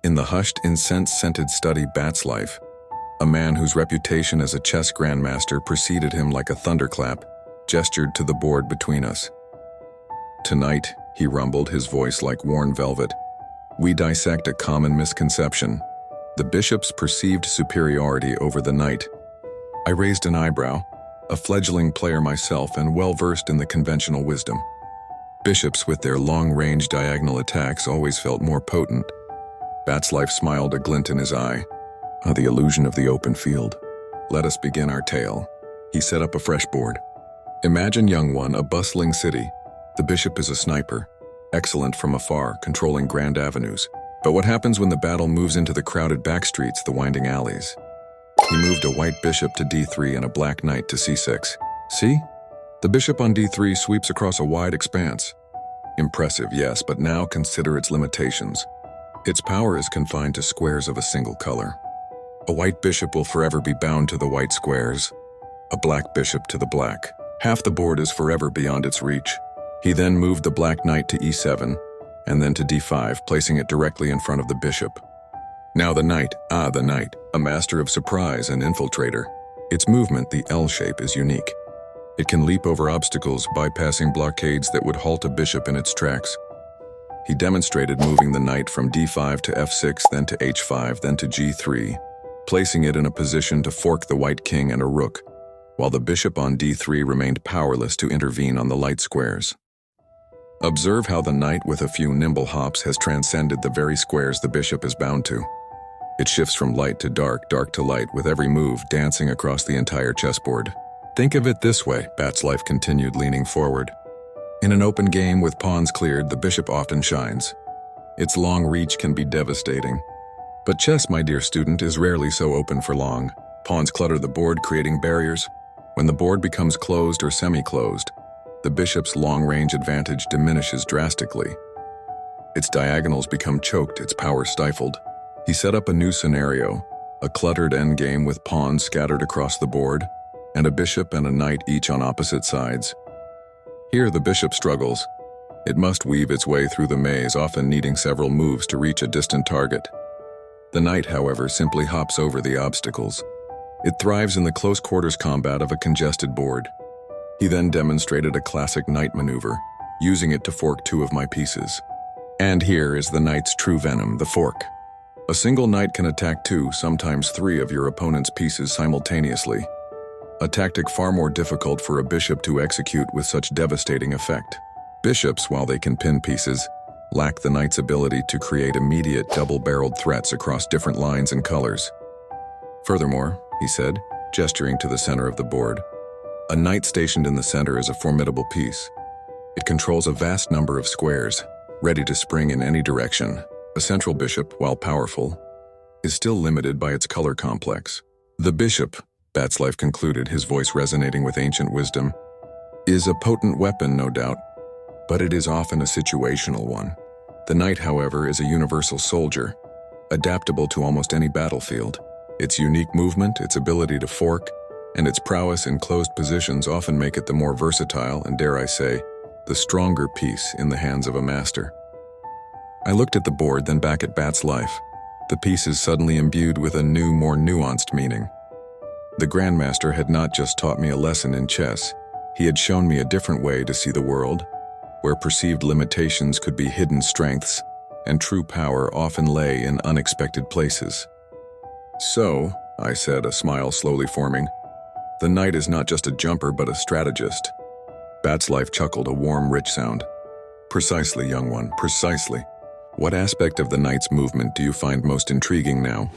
In the hushed, incense-scented study Bat's life, a man whose reputation as a chess grandmaster preceded him like a thunderclap gestured to the board between us. "Tonight," he rumbled, his voice like worn velvet, "we dissect a common misconception, the bishop's perceived superiority over the knight." I raised an eyebrow, a fledgling player myself and well-versed in the conventional wisdom. Bishops with their long-range diagonal attacks always felt more potent. Bat's life smiled, a glint in his eye. The illusion of the open field. "Let us begin our tale." He set up a fresh board. "Imagine, young one, a bustling city. The bishop is a sniper, excellent from afar, controlling grand avenues. But what happens when the battle moves into the crowded back streets, the winding alleys?" He moved a white bishop to d3 and a black knight to c6. "See? The bishop on d3 sweeps across a wide expanse. Impressive, yes, but now consider its limitations. Its power is confined to squares of a single color. A white bishop will forever be bound to the white squares, a black bishop to the black. Half the board is forever beyond its reach." He then moved the black knight to e7, and then to d5, placing it directly in front of the bishop. Now the knight, a master of surprise and infiltrator. Its movement, the L shape, is unique. It can leap over obstacles, bypassing blockades that would halt a bishop in its tracks. He demonstrated moving the knight from d5 to f6, then to h5, then to g3, placing it in a position to fork the white king and a rook, while the bishop on d3 remained powerless to intervene on the light squares. Observe how the knight with a few nimble hops has transcended the very squares the bishop is bound to. It shifts from light to dark, dark to light, with every move dancing across the entire chessboard. "Think of it this way," Bat's life continued, leaning forward. "In an open game with pawns cleared, the bishop often shines. Its long reach can be devastating. But chess, my dear student, is rarely so open for long. Pawns clutter the board, creating barriers. When the board becomes closed or semi-closed, the bishop's long-range advantage diminishes drastically. Its diagonals become choked, its power stifled." He set up a new scenario, a cluttered endgame with pawns scattered across the board, and a bishop and a knight each on opposite sides. Here the bishop struggles. It must weave its way through the maze, often needing several moves to reach a distant target. The knight, however, simply hops over the obstacles. It thrives in the close quarters combat of a congested board. He then demonstrated a classic knight maneuver, using it to fork two of my pieces. And here is the knight's true venom, the fork. A single knight can attack two, sometimes three of your opponent's pieces simultaneously. A tactic far more difficult for a bishop to execute with such devastating effect. Bishops, while they can pin pieces, lack the knight's ability to create immediate double-barreled threats across different lines and colors. "Furthermore," he said, gesturing to the center of the board, "a knight stationed in the center is a formidable piece. It controls a vast number of squares, ready to spring in any direction. A central bishop, while powerful, is still limited by its color complex. The bishop," Bat's life concluded, his voice resonating with ancient wisdom, "is a potent weapon, no doubt, but it is often a situational one. The knight, however, is a universal soldier, adaptable to almost any battlefield. Its unique movement, its ability to fork, and its prowess in closed positions often make it the more versatile and, dare I say, the stronger piece in the hands of a master." I looked at the board, then back at Bat's life, the pieces suddenly imbued with a new, more nuanced meaning. The Grandmaster had not just taught me a lesson in chess, he had shown me a different way to see the world, where perceived limitations could be hidden strengths, and true power often lay in unexpected places. "So," I said, a smile slowly forming, "the knight is not just a jumper but a strategist." Bat's life chuckled, a warm, rich sound. "Precisely, young one, precisely. What aspect of the knight's movement do you find most intriguing now?"